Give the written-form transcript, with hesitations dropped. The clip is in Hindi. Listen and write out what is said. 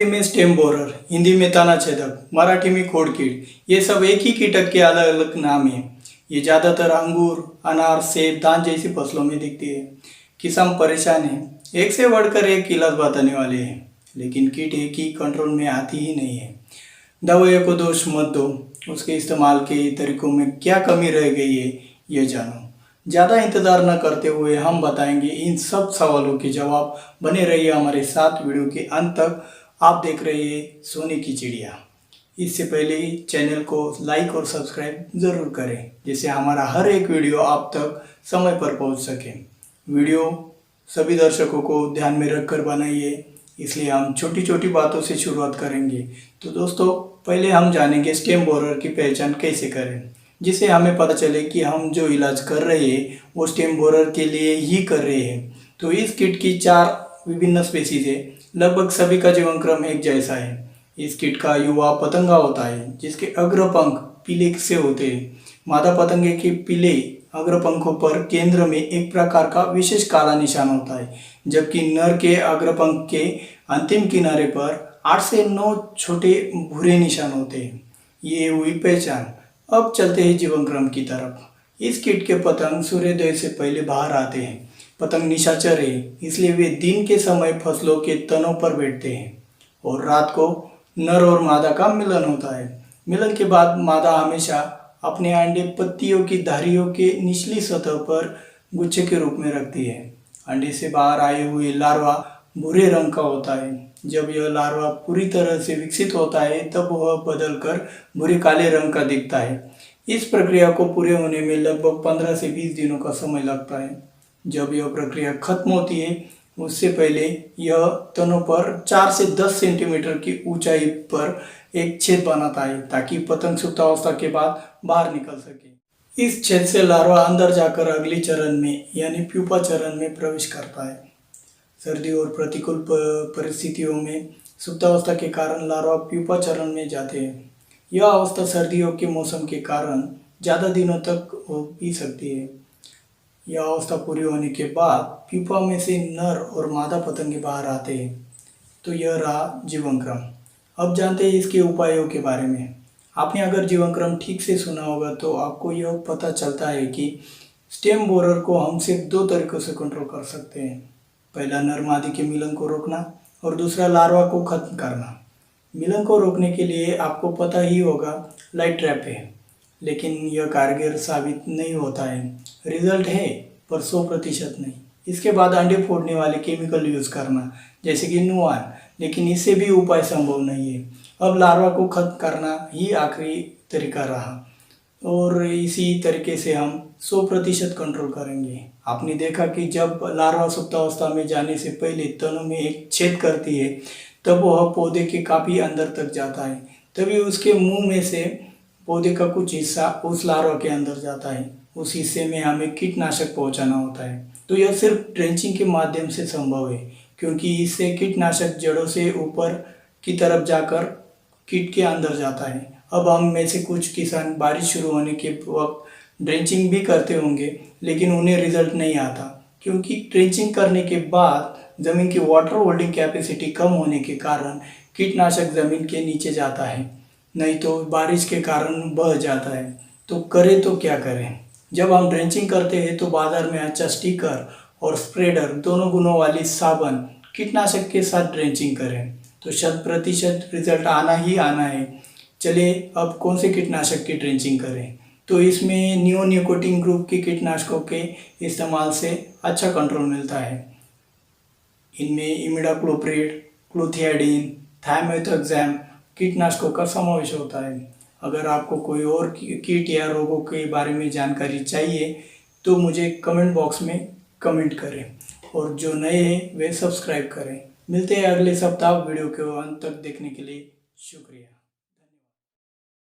में स्टेम बोरर, हिंदी में तना छेदक, मराठी में खोड़कीड़, ये सब एक ही कीटक के अलग अलग नाम हैं। ये ज़्यादातर अंगूर, अनार, सेब, धान जैसी फसलों में दिखती है। किसान परेशान हैं, एक से बढ़कर एक इलाज बताने वाले हैं, लेकिन कीट एक ही कंट्रोल में आती ही नहीं है। दवाइयों को दोष मत दो, उसके इस्तेमाल के तरीकों में क्या कमी रह गई है ये जानो। ज़्यादा इंतज़ार न करते हुए हम बताएंगे इन सब सवालों के जवाब। बने रहिए हमारे साथ वीडियो के अंत तक। आप देख रहे हैं सोने की चिड़िया। इससे पहले ही चैनल को लाइक और सब्सक्राइब ज़रूर करें, जिससे हमारा हर एक वीडियो आप तक समय पर पहुंच सके। वीडियो सभी दर्शकों को ध्यान में रखकर बनाइए, इसलिए हम छोटी छोटी बातों से शुरुआत करेंगे। तो दोस्तों, पहले हम जानेंगे स्टेम बोरर की पहचान कैसे करें, जिससे हमें पता चले कि हम जो इलाज कर रहे हैं वो स्टेम बोरर के लिए ही कर रहे हैं। तो इस कीट की 4 विभिन्न स्पेसीज है। लगभग सभी का जीवन क्रम एक जैसा है। इस कीट का युवा पतंगा होता है, जिसके अग्रपंख पीले से होते हैं। मादा पतंगे के पीले अग्रपंखों पर केंद्र में एक प्रकार का विशेष काला निशान होता है, जबकि नर के अग्रपंख के अंतिम किनारे पर 8 से 9 छोटे भूरे निशान होते हैं। ये हुई पहचान। अब चलते हैं जीवन क्रम की तरफ। इस कीट के पतंग सूर्योदय से पहले बाहर आते हैं। पतंग निशाचर है, इसलिए वे दिन के समय फसलों के तनों पर बैठते हैं और रात को नर और मादा का मिलन होता है। मिलन के बाद मादा हमेशा अपने अंडे पत्तियों की धारियों के निचली सतह पर गुच्छे के रूप में रखती है। अंडे से बाहर आए हुए लार्वा भूरे रंग का होता है। जब यह लार्वा पूरी तरह से विकसित होता है तब वह बदलकर भूरे काले रंग का दिखता है। इस प्रक्रिया को पूरे होने में लगभग 15 से 20 दिनों का समय लगता है। जब यह प्रक्रिया खत्म होती है उससे पहले यह तनों पर 4 से 10 सेंटीमीटर की ऊंचाई पर एक छेद बनाता है, ताकि पतंग सुप्तावस्था के बाद बाहर निकल सके। इस छेद से लार्वा अंदर जाकर अगली चरण में यानी प्यूपा चरण में प्रवेश करता है। सर्दी और प्रतिकूल परिस्थितियों में सुप्तावस्था के कारण लार्वा प्यूपा चरण में जाते हैं। यह अवस्था सर्दियों के मौसम के कारण ज़्यादा दिनों तक हो भी सकती है। यह अवस्था पूरी होने के बाद प्यूपा में से नर और मादा पतंगे बाहर आते हैं। तो यह रहा जीवन क्रम। अब जानते हैं इसके उपायों के बारे में। आपने अगर जीवन क्रम ठीक से सुना होगा तो आपको यह पता चलता है कि स्टेम बोरर को हम सिर्फ 2 तरीकों से कंट्रोल कर सकते हैं। पहला, नर मादी के मिलन को रोकना, और दूसरा, लार्वा को खत्म करना। मिलन को रोकने के लिए आपको पता ही होगा लाइट ट्रैप है, लेकिन यह कारगर साबित नहीं होता है। रिजल्ट है पर 100% नहीं। इसके बाद अंडे फोड़ने वाले केमिकल यूज़ करना, जैसे कि नुआन, लेकिन इससे भी उपाय संभव नहीं है। अब लार्वा को खत्म करना ही आखिरी तरीका रहा, और इसी तरीके से हम 100% कंट्रोल करेंगे। आपने देखा कि जब लार्वा सुप्तावस्था में जाने से पहले तनों में एक छेद करती है, तब वह पौधे के काफ़ी अंदर तक जाता है। तभी उसके मुंह में से पौधे का कुछ हिस्सा उस लार्वा के अंदर जाता है। उस हिस्से में हमें कीटनाशक पहुंचाना होता है। तो यह सिर्फ ड्रेंचिंग के माध्यम से संभव है, क्योंकि इससे कीटनाशक जड़ों से ऊपर की तरफ जाकर कीट के अंदर जाता है। अब हम में से कुछ किसान बारिश शुरू होने के वक्त ड्रेंचिंग भी करते होंगे, लेकिन उन्हें रिजल्ट नहीं आता, क्योंकि ड्रेंचिंग करने के बाद ज़मीन की वाटर होल्डिंग कैपेसिटी कम होने के कारण कीटनाशक ज़मीन के नीचे जाता है, नहीं तो बारिश के कारण बह जाता है। तो करें तो क्या करें? जब हम ड्रेंचिंग करते हैं तो बाज़ार में अच्छा स्टिकर और स्प्रेडर दोनों गुणों वाली साबुन कीटनाशक के साथ ड्रेंचिंग करें, तो 100% रिजल्ट आना ही आना है। चलिए, अब कौन से कीटनाशक की ड्रेंचिंग करें? तो इसमें नियोनिकोटिन ग्रुप के कीटनाशकों के इस्तेमाल से अच्छा कंट्रोल मिलता है। इनमें इमिडाक्लोप्रिड, क्लोथियाडीन, थायमेथोक्सैम कीटनाशकों का समावेश होता है। अगर आपको कोई और कीट या रोगों के बारे में जानकारी चाहिए तो मुझे कमेंट बॉक्स में कमेंट करें, और जो नए हैं वे सब्सक्राइब करें। मिलते हैं अगले सप्ताह। वीडियो को अंत तक देखने के लिए शुक्रिया।